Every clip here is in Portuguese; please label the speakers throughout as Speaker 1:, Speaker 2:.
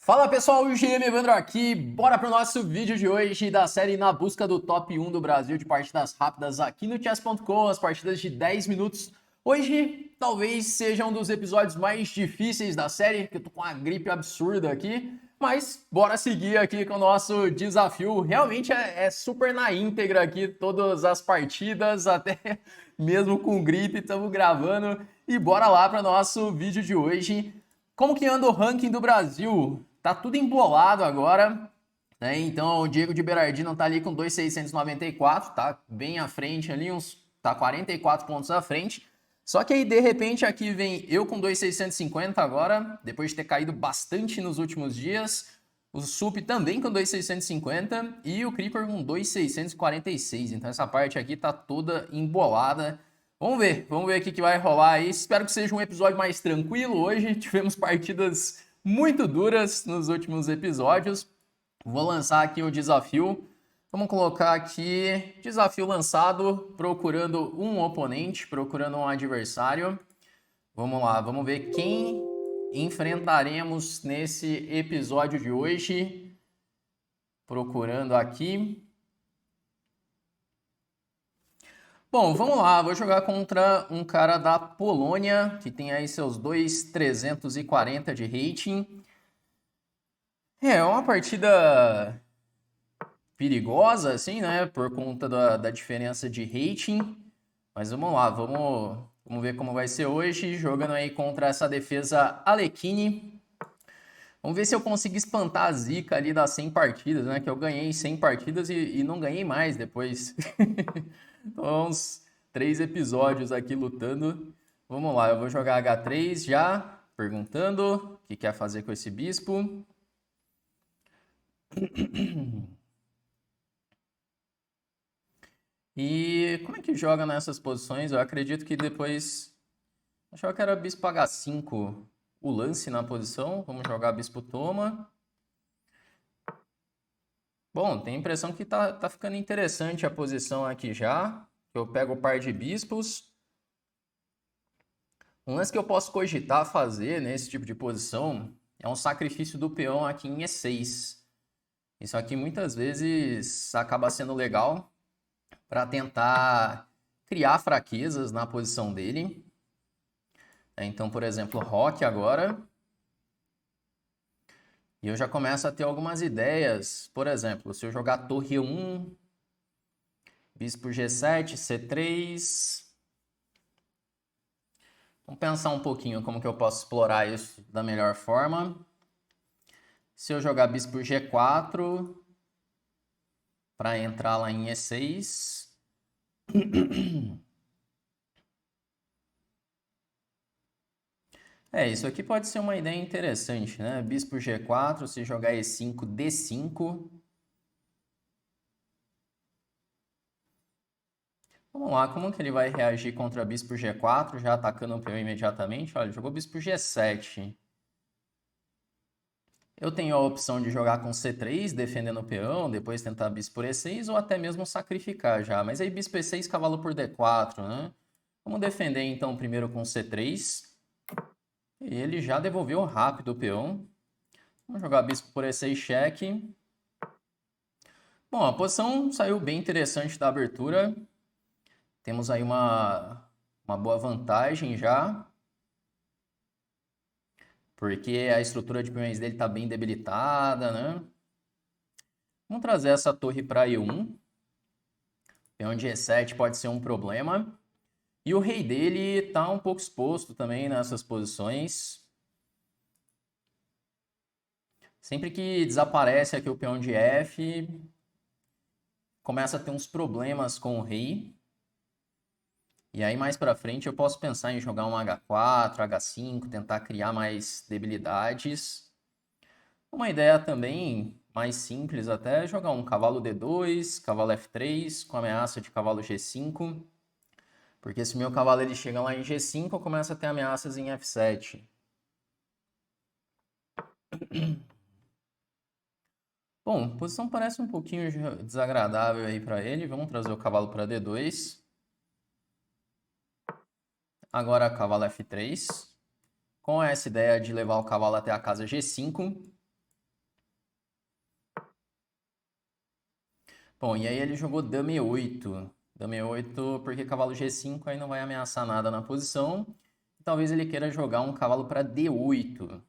Speaker 1: Fala pessoal, o GM Evandro aqui, bora pro nosso vídeo de hoje da série Na Busca do Top 1 do Brasil de partidas rápidas aqui no chess.com, as partidas de 10 minutos. Hoje talvez seja um dos episódios mais difíceis da série, que eu tô com uma gripe absurda aqui, mas bora seguir aqui com o nosso desafio. Realmente é super na íntegra aqui, todas as partidas, até mesmo com gripe, estamos gravando. E bora lá para o nosso vídeo de hoje. Como que anda o ranking do Brasil? Tá tudo embolado agora, né? Então o Diego de Berardino tá ali com 2.694, tá bem à frente ali, tá 44 pontos à frente. Só que aí de repente aqui vem eu com 2.650 agora, depois de ter caído bastante nos últimos dias. O Sup também com 2.650 e o Creeper com 2.646. Então essa parte aqui tá toda embolada. Vamos ver o que vai rolar aí. Espero que seja um episódio mais tranquilo hoje. Tivemos partidas muito duras nos últimos episódios. Vou lançar aqui o desafio. Vamos colocar aqui desafio lançado, procurando um oponente, procurando um adversário. Vamos lá, vamos ver quem enfrentaremos nesse episódio de hoje. Procurando aqui. Bom, vamos lá, vou jogar contra um cara da Polônia, que tem aí seus 2.340 de rating. É uma partida perigosa, assim, né, por conta da diferença de rating. Mas vamos lá, vamos ver como vai ser hoje, jogando aí contra essa defesa Alekhine. Vamos ver se eu consigo espantar a zica ali das 100 partidas, né, que eu ganhei 100 partidas e não ganhei mais depois. Então, uns 3 episódios aqui lutando. Vamos lá, eu vou jogar H3 já, perguntando o que quer fazer com esse bispo. E como é que joga nessas posições? Eu acredito que depois... Achava que era bispo H5 o lance na posição. Vamos jogar bispo toma. Bom, tem a impressão que tá ficando interessante a posição aqui já. Eu pego o par de bispos. Um lance que eu posso cogitar fazer nesse tipo de posição é um sacrifício do peão aqui em E6. Isso aqui muitas vezes acaba sendo legal para tentar criar fraquezas na posição dele. Então, por exemplo, roque agora. E eu já começo a ter algumas ideias. Por exemplo, se eu jogar torre 1, bispo G7, C3... Vamos pensar um pouquinho como que eu posso explorar isso da melhor forma. Se eu jogar bispo G4 para entrar lá em E6. Isso aqui pode ser uma ideia interessante, né? Bispo G4, se jogar E5, D5. Vamos lá, como que ele vai reagir contra bispo G4, já atacando o peão imediatamente? Olha, jogou bispo G7. Eu tenho a opção de jogar com C3, defendendo o peão, depois tentar bispo por E6, ou até mesmo sacrificar já. Mas aí bispo E6, cavalo por D4, né? Vamos defender então primeiro com C3. E ele já devolveu rápido o peão. Vamos jogar bispo por E6, cheque. Bom, a posição saiu bem interessante da abertura. Temos aí uma boa vantagem já. Porque a estrutura de peões dele está bem debilitada, né? Vamos trazer essa torre para E1. Peão de E7 pode ser um problema. E o rei dele está um pouco exposto também nessas posições. Sempre que desaparece aqui o peão de F, começa a ter uns problemas com o rei. E aí mais para frente eu posso pensar em jogar um H4, H5, tentar criar mais debilidades. Uma ideia também mais simples até é jogar um cavalo D2, cavalo F3 com ameaça de cavalo G5. Porque se o meu cavalo ele chega lá em G5, eu começo a ter ameaças em F7. Bom, a posição parece um pouquinho desagradável aí para ele. Vamos trazer o cavalo para D2. Agora cavalo F3. Com essa ideia de levar o cavalo até a casa G5. Bom, e aí ele jogou dama e8. Dama e8 porque cavalo G5 aí não vai ameaçar nada na posição. Talvez ele queira jogar um cavalo para D8.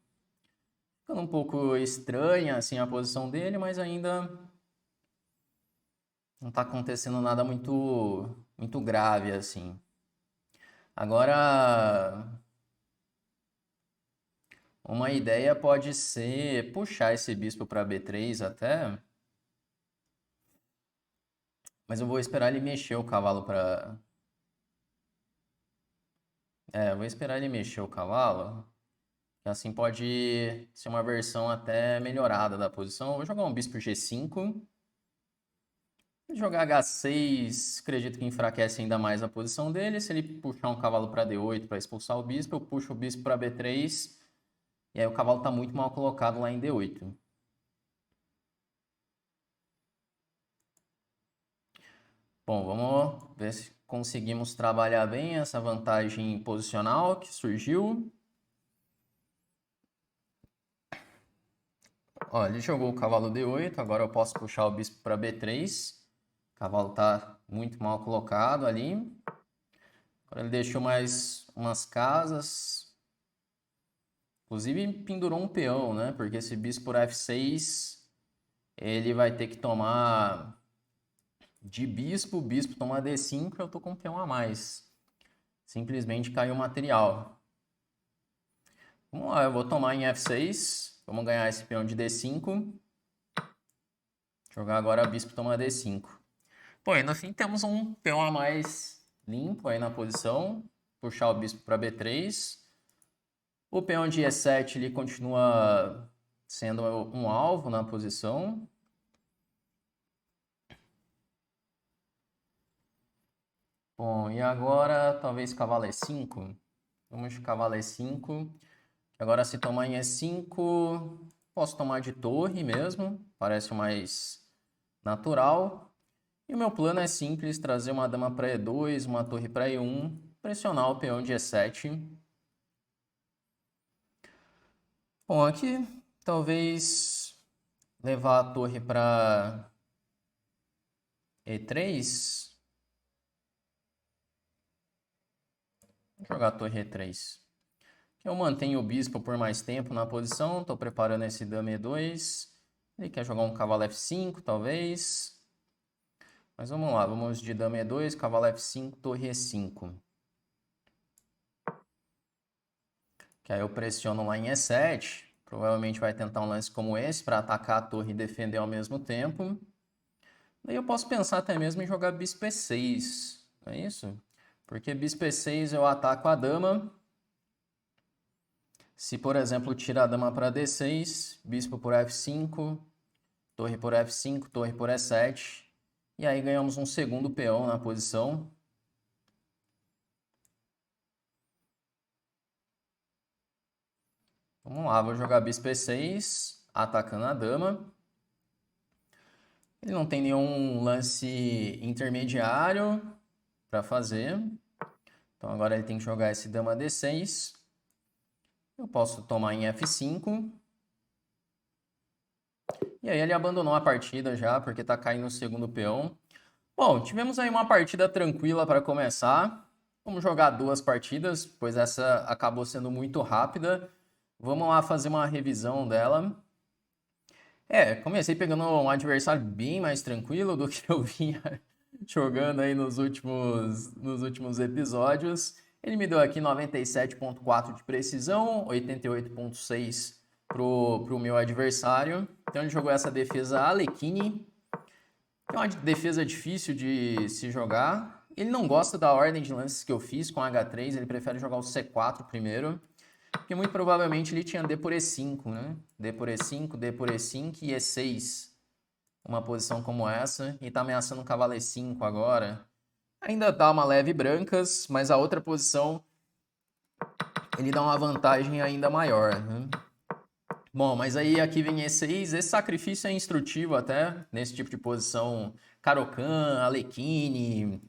Speaker 1: Ficando um pouco estranha assim a posição dele, mas ainda não está acontecendo nada muito grave assim. Agora, uma ideia pode ser puxar esse bispo para B3 até, mas eu vou esperar ele mexer o cavalo para... eu vou esperar ele mexer o cavalo, que assim pode ser uma versão até melhorada da posição. Eu vou jogar um bispo G5. Jogar H6, acredito que enfraquece ainda mais a posição dele. Se ele puxar um cavalo para D8 para expulsar o bispo, eu puxo o bispo para B3. E aí o cavalo está muito mal colocado lá em D8. Bom, vamos ver se conseguimos trabalhar bem essa vantagem posicional que surgiu. Ó, ele jogou o cavalo D8, agora eu posso puxar o bispo para B3. O cavalo está muito mal colocado ali. Agora ele deixou mais umas casas. Inclusive pendurou um peão, né? Porque esse bispo por F6, ele vai ter que tomar de bispo, o bispo toma D5, eu tô com um peão a mais. Simplesmente caiu o material. Vamos lá, eu vou tomar em F6. Vamos ganhar esse peão de D5. Jogar agora bispo toma D5. Pô, e no fim temos um peão a mais limpo aí na posição. Puxar o bispo para B3. O peão de E7 ele continua sendo um alvo na posição. Bom, e agora talvez cavalo E5. Vamos de cavalo E5. Agora se tomar em E5, posso tomar de torre mesmo. Parece o mais natural. E o meu plano é simples, trazer uma dama para E2, uma torre para E1, pressionar o peão de E7. Bom, aqui talvez levar a torre para E3. Vou jogar a torre E3. Eu mantenho o bispo por mais tempo na posição. Estou preparando esse dama E2. Ele quer jogar um cavalo F5, talvez. Mas vamos lá, vamos de dama E2, cavalo F5, torre E5. Que aí eu pressiono lá em E7. Provavelmente vai tentar um lance como esse para atacar a torre e defender ao mesmo tempo. Daí eu posso pensar até mesmo em jogar bispo E6, não é isso? Porque bispo E6 eu ataco a dama. Se, por exemplo, tirar a dama para D6, bispo por F5, torre por F5, torre por E7. E aí ganhamos um segundo peão na posição. Vamos lá, vou jogar bispo E6, atacando a dama. Ele não tem nenhum lance intermediário para fazer. Então agora ele tem que jogar esse dama D6. Eu posso tomar em F5. E aí ele abandonou a partida já, porque está caindo o segundo peão. Bom, tivemos aí uma partida tranquila para começar. Vamos jogar duas partidas, pois essa acabou sendo muito rápida. Vamos lá fazer uma revisão dela. Comecei pegando um adversário bem mais tranquilo do que eu vinha jogando aí nos últimos episódios. Ele me deu aqui 97,4 de precisão, 88,6 pro meu adversário. Então ele jogou essa defesa Alekhine, que é uma defesa difícil de se jogar. Ele não gosta da ordem de lances que eu fiz com H3, ele prefere jogar o C4 primeiro. Porque muito provavelmente ele tinha D por E5, né? D por E5, D por E5 e E6. Uma posição como essa. E tá ameaçando o cavalo E5 agora. Ainda dá uma leve brancas, mas a outra posição ele dá uma vantagem ainda maior, né? Bom, mas aí aqui vem E6. Esse sacrifício é instrutivo até, nesse tipo de posição. Caro-Kann, Alekhine,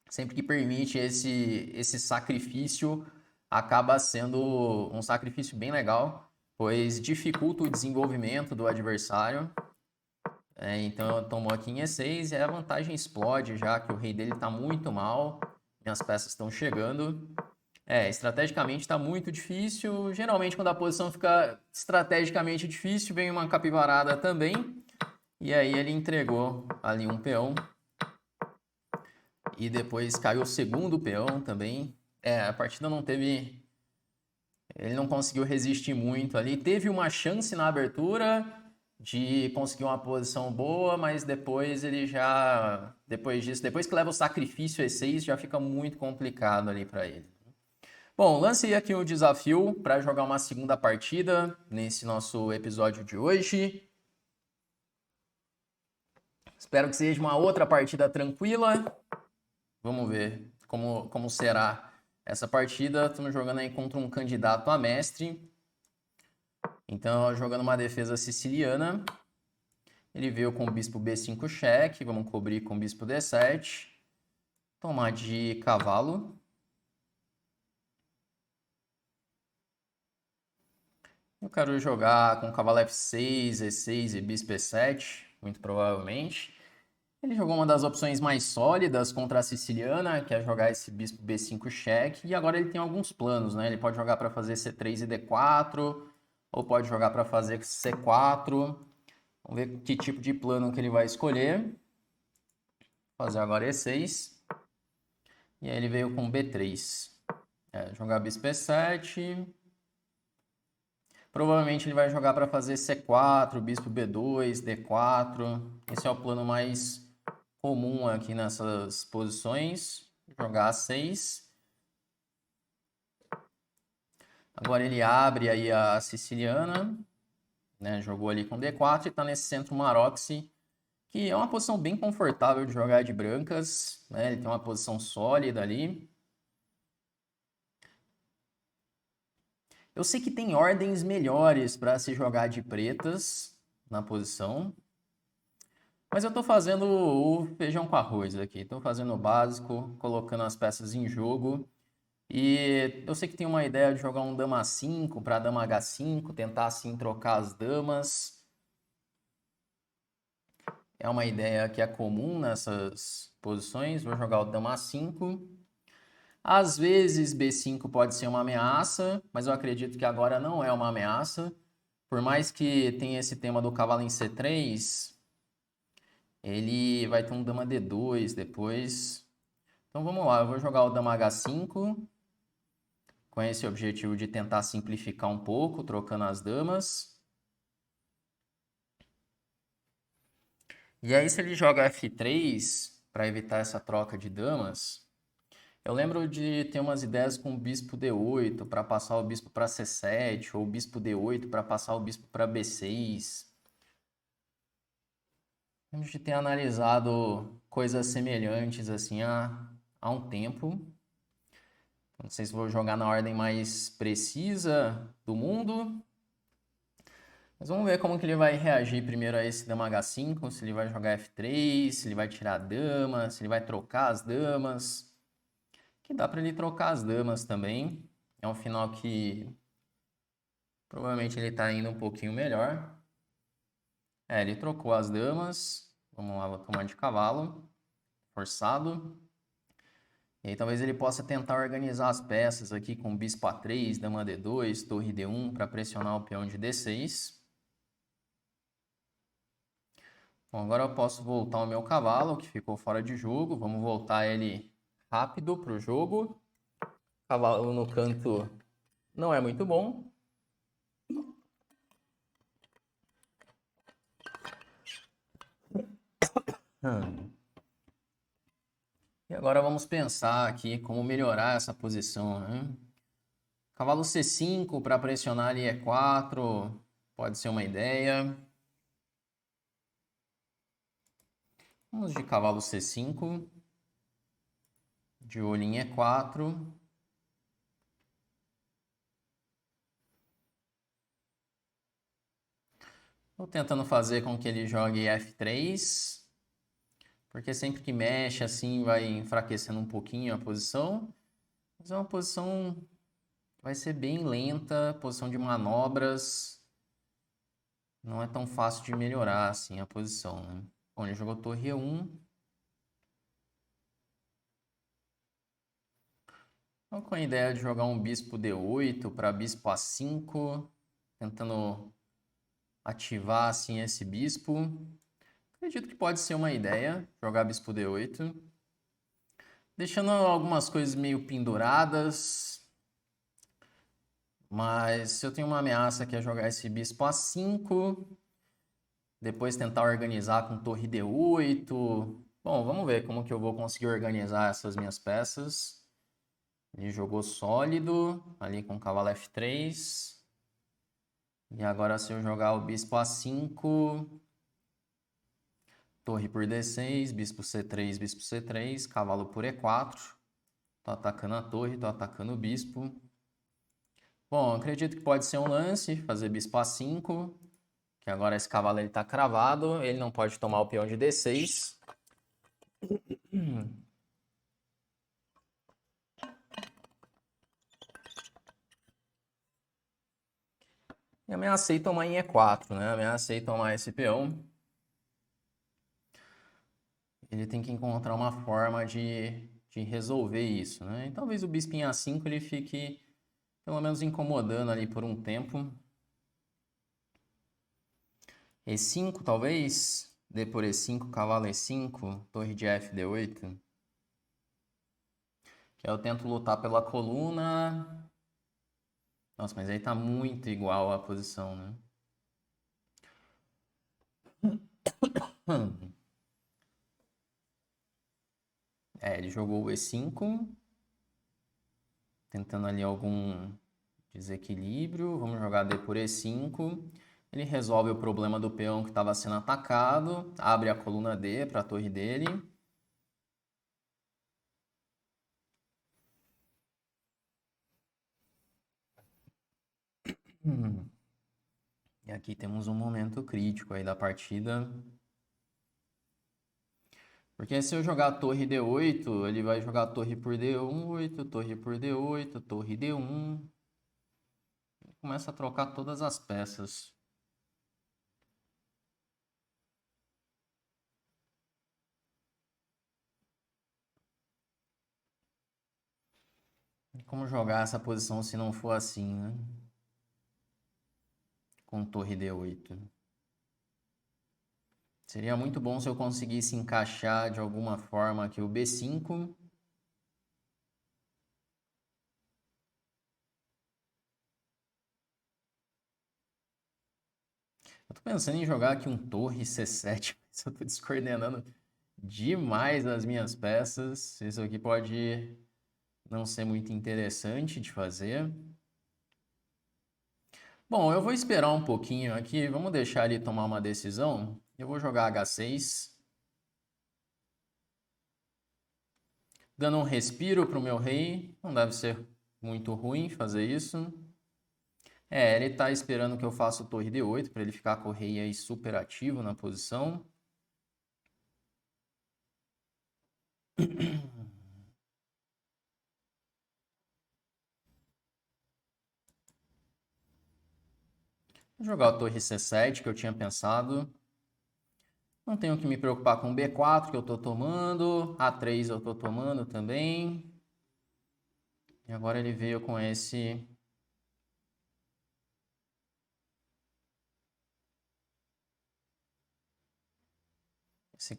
Speaker 1: sempre que permite esse sacrifício, acaba sendo um sacrifício bem legal, pois dificulta o desenvolvimento do adversário. Então tomou aqui em E6 e a vantagem explode já que o rei dele está muito mal. Minhas peças estão chegando. Estrategicamente está muito difícil. Geralmente quando a posição fica estrategicamente difícil, vem uma capivarada também. E aí ele entregou ali um peão. E depois caiu o segundo peão também. A partida não teve... Ele não conseguiu resistir muito ali. Teve uma chance na abertura de conseguir uma posição boa, mas depois ele já... Depois disso, depois que leva o sacrifício E6, já fica muito complicado ali para ele. Bom, lancei aqui o desafio para jogar uma segunda partida nesse nosso episódio de hoje. Espero que seja uma outra partida tranquila. Vamos ver como será essa partida. Estamos jogando aí contra um candidato a mestre. Então, jogando uma defesa siciliana. Ele veio com o bispo B5 cheque. Vamos cobrir com o bispo D7. Tomar de cavalo. Eu quero jogar com cavalo F6, E6 e bispo E7, muito provavelmente. Ele jogou uma das opções mais sólidas contra a siciliana, que é jogar esse bispo B5 cheque. E agora ele tem alguns planos, né? Ele pode jogar para fazer C3 e D4, ou pode jogar para fazer C4. Vamos ver que tipo de plano que ele vai escolher. Vou fazer agora E6. E aí ele veio com B3. Jogar bispo E7. Provavelmente ele vai jogar para fazer C4, bispo B2, D4. Esse é o plano mais comum aqui nessas posições. Jogar A6. Agora ele abre aí a siciliana, né? Jogou ali com D4 e está nesse centro Maroczy, que é uma posição bem confortável de jogar de brancas, né? Ele tem uma posição sólida ali. Eu sei que tem ordens melhores para se jogar de pretas na posição, mas eu estou fazendo o feijão com arroz aqui. Estou fazendo o básico, colocando as peças em jogo. E eu sei que tem uma ideia de jogar um dama 5 para dama H5, tentar assim trocar as damas. É uma ideia que é comum nessas posições. Vou jogar o dama 5. Às vezes B5 pode ser uma ameaça, mas eu acredito que agora não é uma ameaça. Por mais que tenha esse tema do cavalo em C3, ele vai ter um dama D2 depois. Então vamos lá, eu vou jogar o dama H5 com esse objetivo de tentar simplificar um pouco, trocando as damas. E aí se ele joga F3 para evitar essa troca de damas, eu lembro de ter umas ideias com o bispo D8 para passar o bispo para C7, ou o bispo D8 para passar o bispo para B6. Lembro de ter analisado coisas semelhantes assim há um tempo. Não sei se vou jogar na ordem mais precisa do mundo. Mas vamos ver como que ele vai reagir primeiro a esse dama H5, se ele vai jogar F3, se ele vai tirar a dama, se ele vai trocar as damas. Que dá para ele trocar as damas também. É um final que provavelmente ele está indo um pouquinho melhor. Ele trocou as damas. Vamos lá, vou tomar de cavalo. Forçado. E aí talvez ele possa tentar organizar as peças aqui com bispo A3, dama D2, torre D1 para pressionar o peão de D6. Bom, agora eu posso voltar o meu cavalo, que ficou fora de jogo. Vamos voltar ele rápido para o jogo. Cavalo no canto não é muito bom. E agora vamos pensar aqui como melhorar essa posição, né? Cavalo C5 para pressionar ali E4 pode ser uma ideia. Vamos de cavalo C5. De olho em E4. Estou tentando fazer com que ele jogue F3. Porque sempre que mexe assim vai enfraquecendo um pouquinho a posição. Mas é uma posição que vai ser bem lenta, posição de manobras. não é tão fácil de melhorar assim a posição, né? Bom, ele jogou torre E1. Então, com a ideia de jogar um bispo D8 para bispo A5, tentando ativar assim esse bispo. Acredito que pode ser uma ideia jogar bispo D8, deixando algumas coisas meio penduradas. Mas se eu tenho uma ameaça que é jogar esse bispo A5, depois tentar organizar com torre D8. Bom, vamos ver como que eu vou conseguir organizar essas minhas peças. Ele jogou sólido, ali com cavalo F3. E agora se eu jogar o bispo A5, torre por D6, bispo C3, bispo C3, cavalo por E4. Tô atacando a torre, tô atacando o bispo. Bom, acredito que pode ser um lance, fazer bispo A5, que agora esse cavalo ele tá cravado, ele não pode tomar o peão de D6. E ameacei tomar em E4, né? Ameacei tomar esse peão. Ele tem que encontrar uma forma de resolver isso, né? E talvez o bispo em A5 ele fique pelo menos incomodando ali por um tempo. E5 talvez, D por E5, cavalo E5, torre de F, D8. Que aí eu tento lutar pela coluna. Nossa, mas aí tá muito igual a posição, né? É, ele jogou o E5, tentando ali algum desequilíbrio. Vamos jogar D por E5. Ele resolve o problema do peão que estava sendo atacado, abre a coluna D para a torre dele. E aqui temos um momento crítico aí da partida. Porque se eu jogar torre D8, ele vai jogar torre por D8, torre por D8, torre D1. Começa a trocar todas as peças. Como jogar essa posição se não for assim, né? Com torre D8. Seria muito bom se eu conseguisse encaixar de alguma forma aqui o B5. Eu tô pensando em jogar aqui um torre C7, mas eu tô descoordenando demais as minhas peças. Isso aqui pode não ser muito interessante de fazer. Bom, eu vou esperar um pouquinho aqui, vamos deixar ele tomar uma decisão. Eu vou jogar H6, dando um respiro para o meu rei. Não deve ser muito ruim fazer isso. É, ele está esperando que eu faça o torre D8 para ele ficar com o rei aí super ativo na posição. Vou jogar a torre C7 que eu tinha pensado. Não tenho que me preocupar com B4 que eu estou tomando. A3 eu estou tomando também. E agora ele veio com esse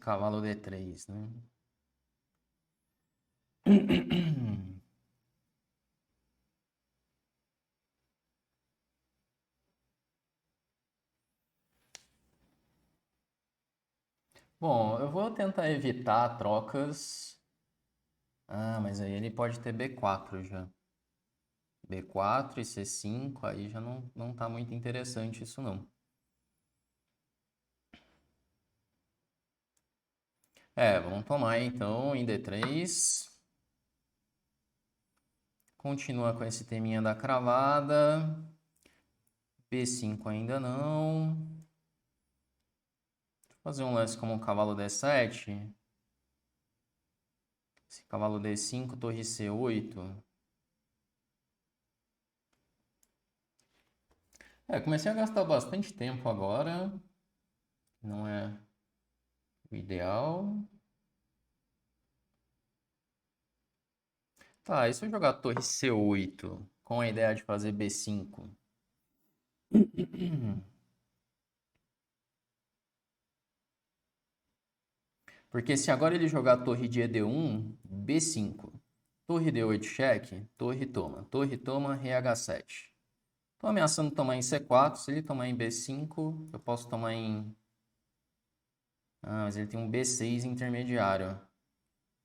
Speaker 1: cavalo D3, né? Bom, eu vou tentar evitar trocas. Ah, mas aí ele pode ter B4 já. B4 e C5, aí já não tá muito interessante isso não. É, vamos tomar então em D3. Continua com esse teminha da cravada. B5 ainda não. Vou fazer um lance como um cavalo D7. Esse cavalo D5, torre C8. Comecei a gastar bastante tempo agora. Não é o ideal. Tá, e se eu jogar torre C8 com a ideia de fazer B5? Porque se agora ele jogar torre de ED1, B5, torre D8 cheque, torre toma, rei H7. Tô ameaçando tomar em C4, se ele tomar em B5, eu posso tomar em... Ah, mas ele tem um B6 intermediário.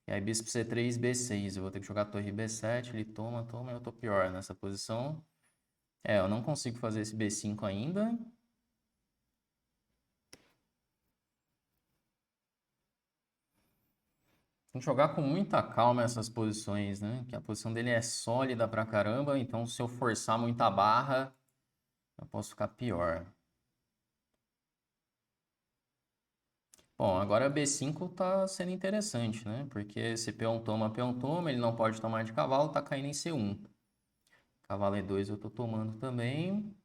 Speaker 1: E aí bispo C3, B6, eu vou ter que jogar torre B7, ele toma, eu tô pior nessa posição. Eu não consigo fazer esse B5 ainda. Tem que jogar com muita calma essas posições, né? Que a posição dele é sólida pra caramba, então se eu forçar muita barra, eu posso ficar pior. Bom, agora B5 tá sendo interessante, né? Porque esse peão toma, ele não pode tomar de cavalo, tá caindo em C1. Cavalo E2 eu tô tomando também.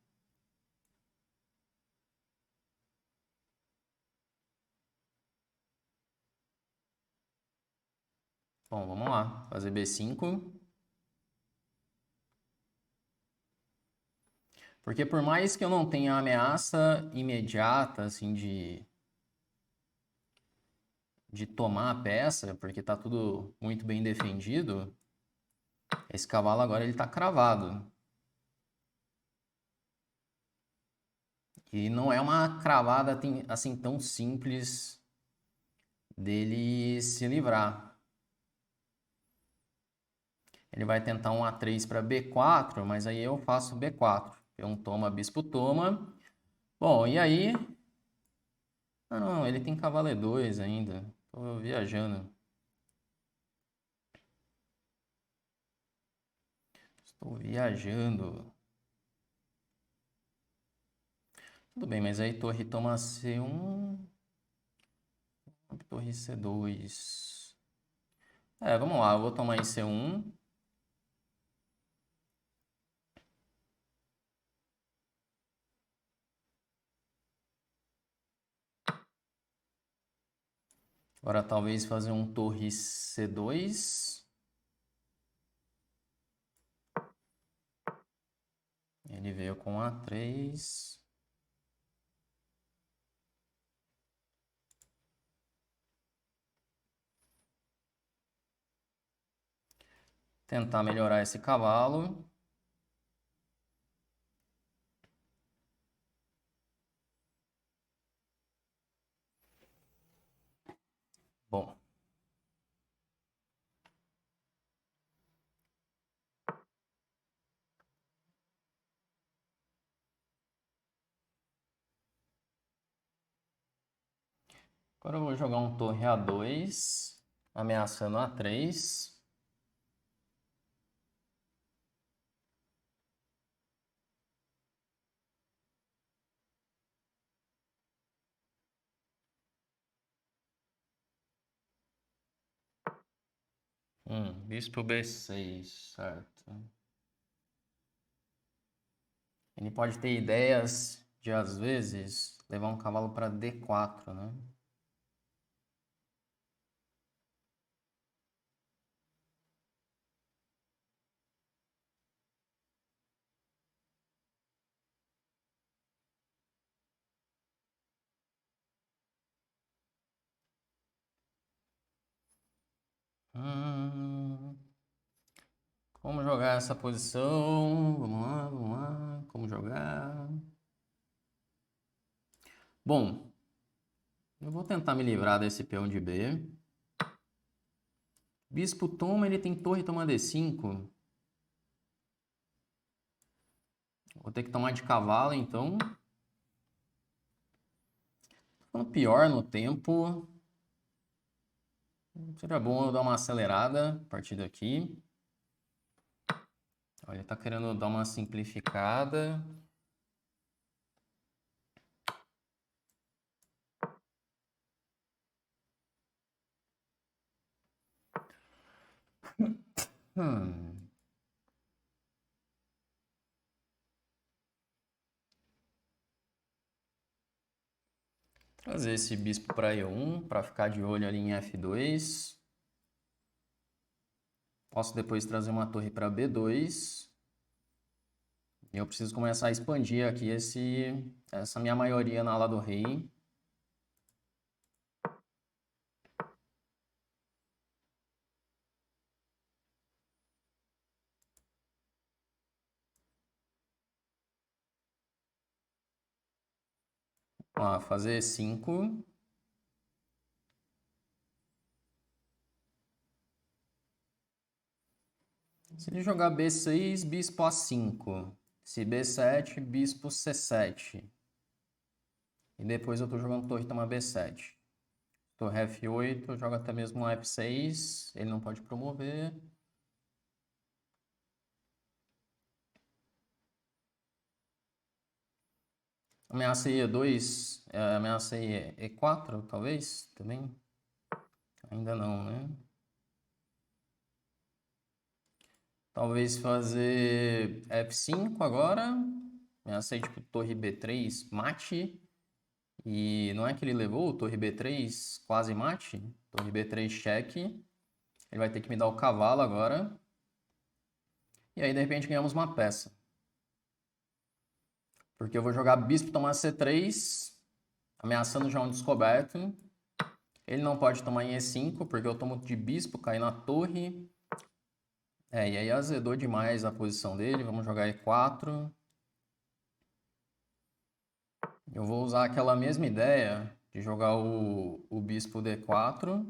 Speaker 1: Bom, vamos lá, fazer B5. Porque por mais que eu não tenha ameaça imediata, assim, de tomar a peça, porque tá tudo muito bem defendido, esse cavalo agora ele tá cravado. E não é uma cravada assim tão simples dele se livrar. Ele vai tentar um A3 para B4, mas aí eu faço B4. Peão toma, bispo toma. Bom, e aí... Ah, não, ele tem cavalo E2 ainda. Tô viajando. Estou viajando. Tudo bem, mas aí torre toma C1, torre C2. Vamos lá, eu vou tomar em C1. Agora talvez fazer um torre C2. Ele veio com A3. Tentar melhorar esse cavalo. Bom. Agora eu vou jogar um torre A2, ameaçando A3. Bispo B6, certo. Ele pode ter ideias de, às vezes, levar um cavalo para D4, né? Hum, como jogar essa posição? Vamos lá. Como jogar? Bom, eu vou tentar me livrar desse peão de B. Bispo toma, ele tem torre toma D5. Vou ter que tomar de cavalo, então. Ficando pior no tempo. Seria bom eu dar uma acelerada a partir daqui. Olha, ele tá querendo dar uma simplificada. Hum. Trazer esse bispo para E1 para ficar de olho ali em F2. Posso depois trazer uma torre para B2. E eu preciso começar a expandir aqui essa minha maioria na ala do rei. Ó, fazer 5. Se ele jogar B6, bispo A5. Se B7, bispo C7. E depois eu tô jogando torre toma B7. Torre F8, joga até mesmo F6. Ele não pode promover. Ameacei E2, ameacei E4, talvez, também. Ainda não, né? Talvez fazer F5 agora. Ameacei tipo torre B3, mate. E não é que ele levou torre B3, quase mate? Torre B3, cheque. Ele vai ter que me dar o cavalo agora. E aí, de repente, ganhamos uma peça. Porque eu vou jogar bispo tomar C3, ameaçando já um descoberto. Ele não pode tomar em E5, porque eu tomo de bispo, cair na torre. E aí azedou demais a posição dele. Vamos jogar E4. Eu vou usar aquela mesma ideia de jogar o bispo D4.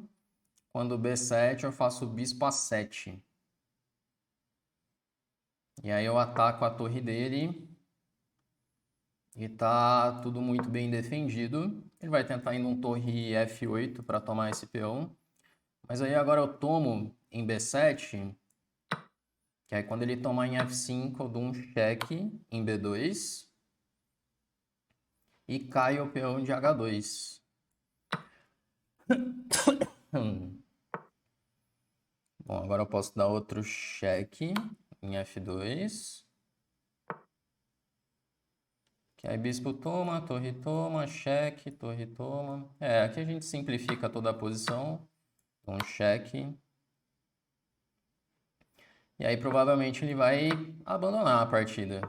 Speaker 1: Quando B7, eu faço o bispo A7. E aí eu ataco a torre dele. E tá tudo muito bem defendido. Ele vai tentar ir num torre F8 para tomar esse peão. Mas aí agora eu tomo em B7. Que aí quando ele tomar em F5, eu dou um cheque em B2. E cai o peão de H2. Bom, agora eu posso dar outro cheque em F2. Que aí bispo toma, cheque, torre toma. Aqui a gente simplifica toda a posição. Um cheque. E aí provavelmente ele vai abandonar a partida.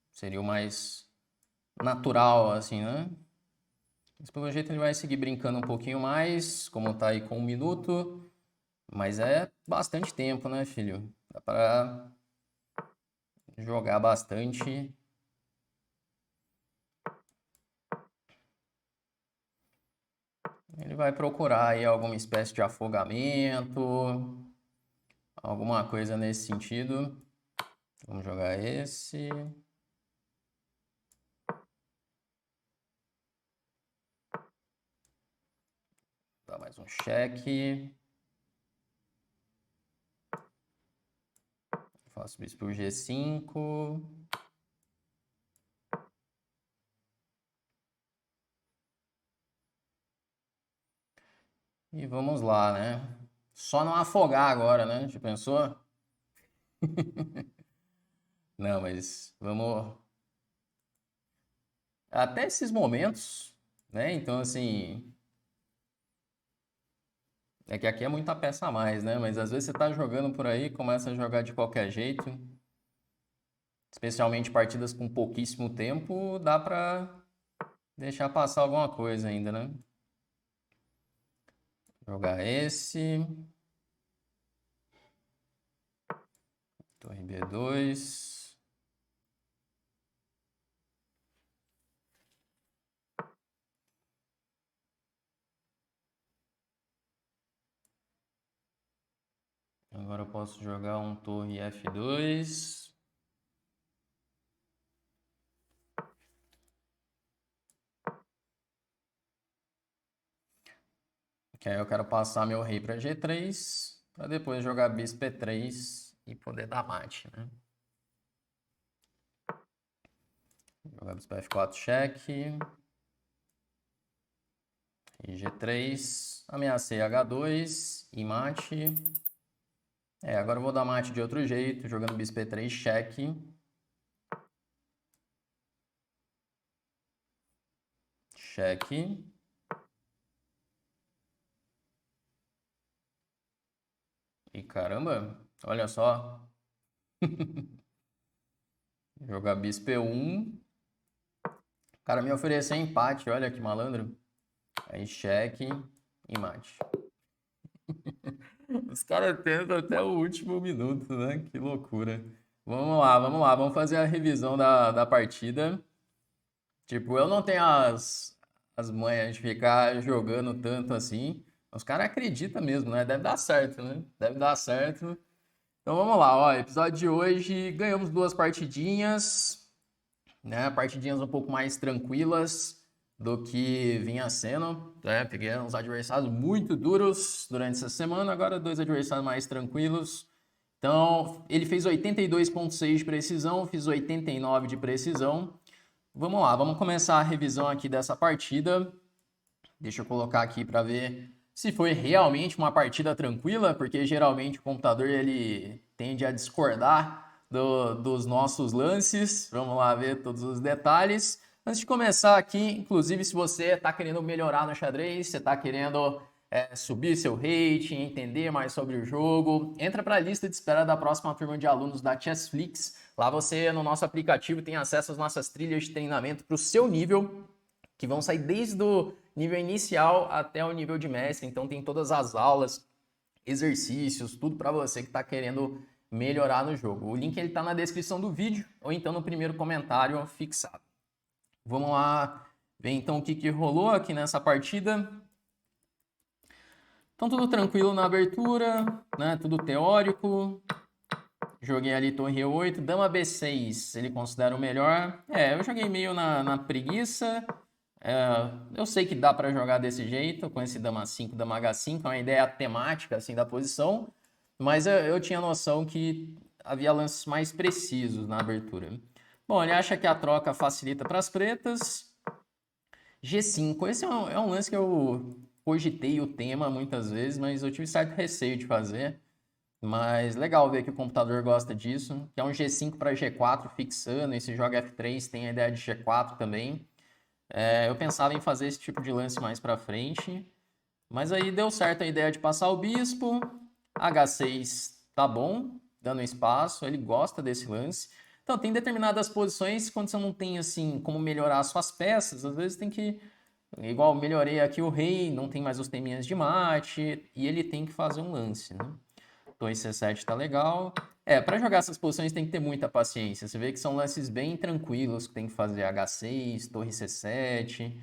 Speaker 1: Seria o mais natural, assim, né? Mas pelo jeito ele vai seguir brincando um pouquinho mais, como tá aí com 1 minuto. Mas é bastante tempo, né, filho? Dá pra jogar bastante. Ele vai procurar aí alguma espécie de afogamento, alguma coisa nesse sentido. Vamos jogar esse. Dá mais um cheque. Faço bispo G5. E vamos lá, né? Só não afogar agora, né? Já pensou? Não, mas vamos. Até esses momentos, né? Então, assim. É que aqui é muita peça a mais, né? Mas às vezes você tá jogando por aí, começa a jogar de qualquer jeito. Especialmente partidas com pouquíssimo tempo, dá pra deixar passar alguma coisa ainda, né? Jogar esse. Torre B2. Agora eu posso jogar um torre F2. Que aí eu quero passar meu rei para G3, para depois jogar bispo E3 e poder dar mate, né? Jogar bispo F4 cheque. E G3. Ameacei H2 e mate. Agora eu vou dar mate de outro jeito, jogando bispo E3 cheque. Cheque. E caramba, olha só. Jogar bispo E1. O cara me ofereceu empate, olha que malandro. Aí cheque e mate. Os caras tentam até o último minuto, né? Que loucura. Vamos lá, vamos fazer a revisão da partida. Tipo, eu não tenho as manhas de ficar jogando tanto assim. Os caras acreditam mesmo, né? Deve dar certo, né? Deve dar certo. Então vamos lá, ó. Episódio de hoje, ganhamos 2 partidinhas, né? Partidinhas um pouco mais tranquilas do que vinha sendo, né? Peguei uns adversários muito duros durante essa semana, agora 2 adversários mais tranquilos. Então, ele fez 82,6 de precisão, fiz 89 de precisão. Vamos lá, vamos começar a revisão aqui dessa partida. Deixa eu colocar aqui para ver se foi realmente uma partida tranquila, porque geralmente o computador ele tende a discordar dos nossos lances. Vamos lá ver todos os detalhes. Antes de começar aqui, inclusive se você está querendo melhorar no xadrez, você está querendo subir seu rating, entender mais sobre o jogo, entra para a lista de espera da próxima turma de alunos da Chessflix. Lá você, no nosso aplicativo, tem acesso às nossas trilhas de treinamento para o seu nível, que vão sair desde o nível inicial até o nível de mestre. Então tem todas as aulas, exercícios, tudo para você que está querendo melhorar no jogo. O link está na descrição do vídeo ou então no primeiro comentário fixado. Vamos lá ver então o que rolou aqui nessa partida. Então tudo tranquilo na abertura, né? Tudo teórico. Joguei ali torre E8, dama B6, ele considera o melhor. Eu joguei meio na preguiça. Eu sei que dá para jogar desse jeito, com esse dama 5, dama H5, é uma ideia temática assim da posição, mas eu tinha noção que havia lances mais precisos na abertura. Bom, ele acha que a troca facilita para as pretas. G5, esse é um lance que eu cogitei o tema muitas vezes, mas eu tive certo receio de fazer. Mas legal ver que o computador gosta disso, que é um G5 para G4 fixando, e se joga F3 tem a ideia de G4 também. Eu pensava em fazer esse tipo de lance mais para frente, mas aí deu certo a ideia de passar o bispo, H6 tá bom, dando espaço, ele gosta desse lance. Então tem determinadas posições quando você não tem assim como melhorar as suas peças, às vezes tem que, igual melhorei aqui o rei, não tem mais os teminhas de mate, e ele tem que fazer um lance, né? Torre C7 tá legal. Para jogar essas posições tem que ter muita paciência. Você vê que são lances bem tranquilos que tem que fazer H6, torre C7.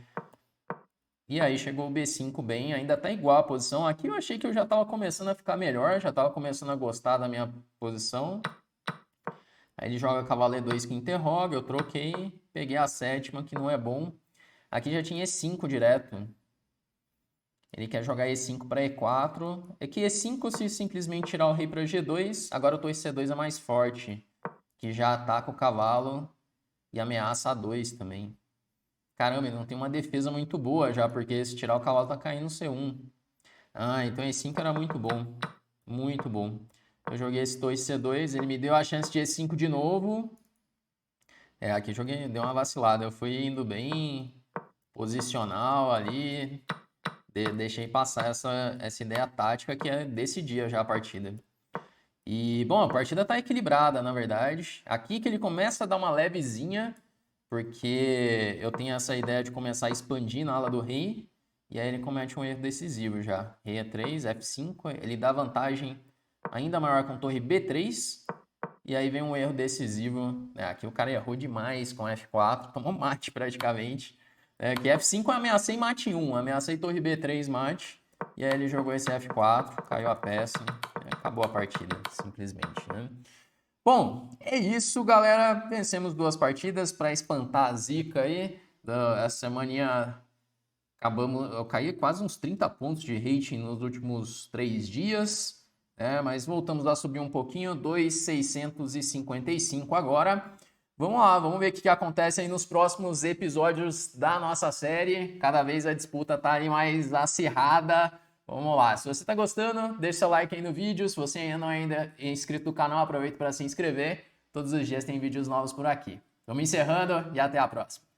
Speaker 1: E aí chegou o B5 bem, ainda tá igual a posição. Aqui eu achei que eu já tava começando a ficar melhor, já tava começando a gostar da minha posição. Aí ele joga cavalo E2 que interroga, eu troquei, peguei a sétima que não é bom. Aqui já tinha E5 direto. Ele quer jogar E5 para E4. É que E5, se simplesmente tirar o rei para G2, agora o torre C2 é mais forte, que já ataca o cavalo e ameaça A2 também. Caramba, ele não tem uma defesa muito boa já, porque se tirar o cavalo tá caindo no C1. Então E5 era muito bom. Muito bom. Eu joguei esse torre C2, ele me deu a chance de E5 de novo. Aqui joguei, deu uma vacilada. Eu fui indo bem posicional ali. Deixei passar essa ideia tática que é decidir já a partida. E, bom, a partida tá equilibrada, na verdade. Aqui que ele começa a dar uma levezinha, porque eu tenho essa ideia de começar a expandir na ala do rei, e aí ele comete um erro decisivo já. Rei E3, F5, ele dá vantagem ainda maior com torre B3, e aí vem um erro decisivo. Aqui o cara errou demais com F4, tomou mate praticamente. Que F5 eu ameacei mate 1, ameacei torre B3 mate, e aí ele jogou esse F4, caiu a peça, acabou a partida, simplesmente, né? Bom, é isso, galera. Vencemos 2 partidas para espantar a zica aí. Essa semaninha eu caí quase uns 30 pontos de rating nos últimos 3 dias, mas voltamos a subir um pouquinho, 2.655 agora. Vamos lá, vamos ver o que acontece aí nos próximos episódios da nossa série. Cada vez a disputa tá aí mais acirrada. Vamos lá, se você tá gostando, deixa seu like aí no vídeo. Se você ainda é inscrito no canal, aproveita para se inscrever. Todos os dias tem vídeos novos por aqui. Vamos encerrando e até a próxima.